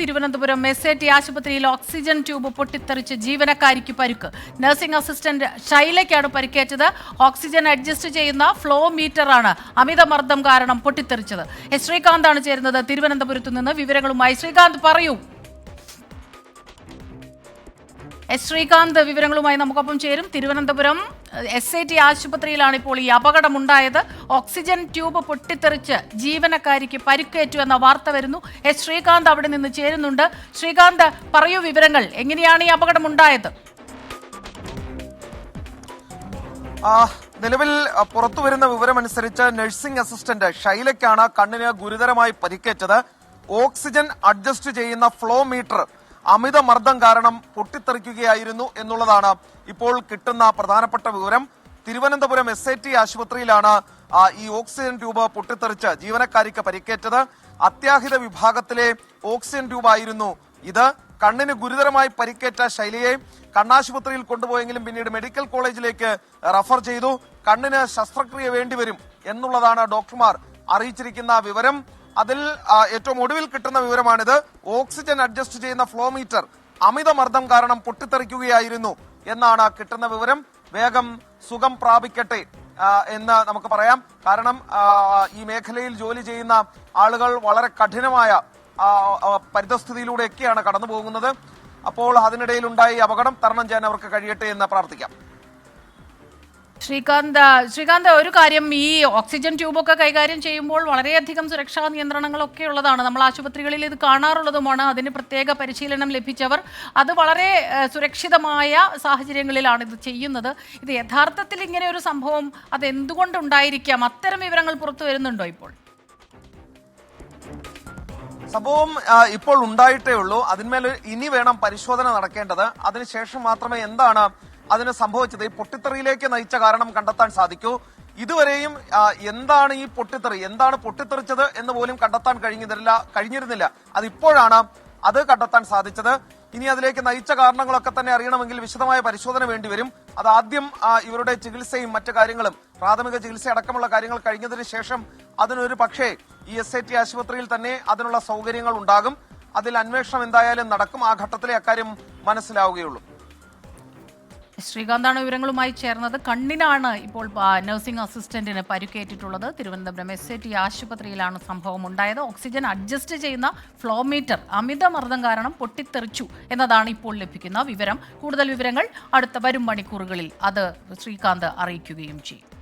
Thiruvananthapuram SAT ആശുപത്രിയിൽ oxygen tube പൊട്ടിത്തെറിച്ച് ജീവനക്കാരിക്ക് പരുക്ക്. നഴ്സിംഗ് അസിസ്റ്റന്റ് ഷൈലയ്ക്കാണ് പരിക്കേറ്റത്. ഓക്സിജൻ അഡ്ജസ്റ്റ് ചെയ്യുന്ന ഫ്ലോ മീറ്ററാണ് അമിതമർദ്ദം കാരണം പൊട്ടിത്തെറിച്ചത്. ശ്രീകാന്താണ് ചേരുന്നത് തിരുവനന്തപുരത്തു നിന്ന് വിവരങ്ങളുമായി. ശ്രീകാന്ത്, പറയൂ. ശ്രീകാന്ത് വിവരങ്ങളുമായി നമുക്കൊപ്പം ചേരും. തിരുവനന്തപുരം SAT ആശുപത്രിയിലാണ് ഇപ്പോൾ ഈ അപകടമുണ്ടായത്. ഓക്സിജൻ ട്യൂബ് പൊട്ടിത്തെറിച്ച് ജീവനക്കാരിക്ക് പരിക്കേറ്റു എന്ന വാർത്ത വരുന്നു. ശ്രീകാന്ത് അവിടെ നിന്ന് ചേരുന്നുണ്ട്. ശ്രീകാന്ത്, പറയൂ വിവരങ്ങൾ. എങ്ങനെയാണ് ഈ അപകടമുണ്ടായത്? നിലവിൽ പുറത്തുവരുന്ന വിവരമനുസരിച്ച് നഴ്സിംഗ് അസിസ്റ്റന്റ് ഷൈലയ്ക്കാണ് കണ്ണിന് ഗുരുതരമായി പരിക്കേറ്റത്. ഓക്സിജൻ അഡ്ജസ്റ്റ് ചെയ്യുന്ന ഫ്ലോ മീറ്റർ അമിതമർദ്ദം കാരണം പൊട്ടിത്തെറിക്കുകയായിരുന്നു എന്നുള്ളതാണ് ഇപ്പോൾ കിട്ടുന്ന പ്രധാനപ്പെട്ട വിവരം. തിരുവനന്തപുരം SAT ആശുപത്രിയിലാണ് ഈ ഓക്സിജൻ ട്യൂബ് പൊട്ടിത്തെറിച്ച് ജീവനക്കാരിക്ക് പരിക്കേറ്റത്. അത്യാഹിത വിഭാഗത്തിലെ ഓക്സിജൻ ട്യൂബായിരുന്നു ഇത്. കണ്ണിന് ഗുരുതരമായി പരിക്കേറ്റ ശൈലിയെ കണ്ണാശുപത്രിയിൽ കൊണ്ടുപോയെങ്കിലും പിന്നീട് മെഡിക്കൽ കോളേജിലേക്ക് റഫർ ചെയ്തു. കണ്ണിന് ശസ്ത്രക്രിയ വേണ്ടിവരും എന്നുള്ളതാണ് ഡോക്ടർമാർ അറിയിച്ചിരിക്കുന്ന വിവരം. അതിൽ ഏറ്റവും ഒടുവിൽ കിട്ടുന്ന വിവരമാണിത്. ഓക്സിജൻ അഡ്ജസ്റ്റ് ചെയ്യുന്ന ഫ്ലോ മീറ്റർ അമിതമർദ്ദം കാരണം പൊട്ടിത്തെറിക്കുകയായിരുന്നു എന്നാണ് കിട്ടുന്ന വിവരം. വേഗം സുഖം പ്രാപിക്കട്ടെ എന്ന് നമുക്ക് പറയാം. കാരണം ഈ മേഖലയിൽ ജോലി ചെയ്യുന്ന ആളുകൾ വളരെ കഠിനമായ പരിതസ്ഥിതിയിലൂടെയൊക്കെയാണ് കടന്നു പോകുന്നത്. അപ്പോൾ അതിനിടയിൽ ഉണ്ടായ അപകടം തരണം ചെയ്യാൻ അവർക്ക് കഴിയട്ടെ എന്ന് പ്രാർത്ഥിക്കാം. ശ്രീകാന്ത്, ഒരു കാര്യം, ഈ ഓക്സിജൻ ട്യൂബൊക്കെ കൈകാര്യം ചെയ്യുമ്പോൾ വളരെയധികം സുരക്ഷാ നിയന്ത്രണങ്ങളൊക്കെ ഉള്ളതാണ്. നമ്മൾ ആശുപത്രികളിൽ ഇത് കാണാറുള്ളതുമാണ്. അതിന് പ്രത്യേക പരിശീലനം ലഭിച്ചവർ അത് വളരെ സുരക്ഷിതമായ സാഹചര്യങ്ങളിലാണ് ഇത് ചെയ്യുന്നത്. ഇത് യഥാർത്ഥത്തിൽ ഇങ്ങനെ ഒരു സംഭവം അത് എന്തുകൊണ്ടുണ്ടായിരിക്കാം? അത്തരം വിവരങ്ങൾ പുറത്തു വരുന്നുണ്ടോ ഇപ്പോൾ? സംഭവം ഇപ്പോൾ ഉണ്ടായിട്ടേ ഉള്ളൂ. അതിന്മേൽ ഇനി വേണം പരിശോധന നടക്കേണ്ടത്. അതിനുശേഷം മാത്രമേ എന്താണ് അതിന് സംഭവിച്ചത്, ഈ പൊട്ടിത്തെറിയിലേക്ക് നയിച്ച കാരണം കണ്ടെത്താൻ സാധിക്കൂ. ഇതുവരെയും എന്താണ് ഈ പൊട്ടിത്തെറി, എന്താണ് പൊട്ടിത്തെറിച്ചത് എന്ന് പോലും കണ്ടെത്താൻ കഴിഞ്ഞിരുന്നില്ല. അതിപ്പോഴാണ് അത് കണ്ടെത്താൻ സാധിച്ചത്. ഇനി അതിലേക്ക് നയിച്ച കാരണങ്ങളൊക്കെ തന്നെ അറിയണമെങ്കിൽ വിശദമായ പരിശോധന വേണ്ടിവരും. അത് ആദ്യം ഇവരുടെ ചികിത്സയും മറ്റു കാര്യങ്ങളും, പ്രാഥമിക ചികിത്സ അടക്കമുള്ള കാര്യങ്ങൾ കഴിഞ്ഞതിന് ശേഷം അതിനൊരു പക്ഷേ ഈ SAT ആശുപത്രിയിൽ തന്നെ അതിനുള്ള സൗകര്യങ്ങൾ ഉണ്ടാകും. അതിൽ അന്വേഷണം എന്തായാലും നടക്കും. ആ ഘട്ടത്തിലെ അക്കാര്യം മനസ്സിലാവുകയുള്ളൂ. ശ്രീകാന്താണ് വിവരങ്ങളുമായി ചേർന്നത്. കണ്ണിനാണ് ഇപ്പോൾ നഴ്സിംഗ് അസിസ്റ്റന്റിന് പരിക്കേറ്റിട്ടുള്ളത്. തിരുവനന്തപുരം SAT ആശുപത്രിയിലാണ് സംഭവം ഉണ്ടായത്. ഓക്സിജൻ അഡ്ജസ്റ്റ് ചെയ്യുന്ന ഫ്ലോ മീറ്റർ അമിതമർദ്ദം കാരണം പൊട്ടിത്തെറിച്ചു എന്നതാണ് ഇപ്പോൾ ലഭിക്കുന്ന വിവരം. കൂടുതൽ വിവരങ്ങൾ വരും മണിക്കൂറുകളിൽ അത് ശ്രീകാന്ത് അറിയിക്കുകയും ചെയ്യും.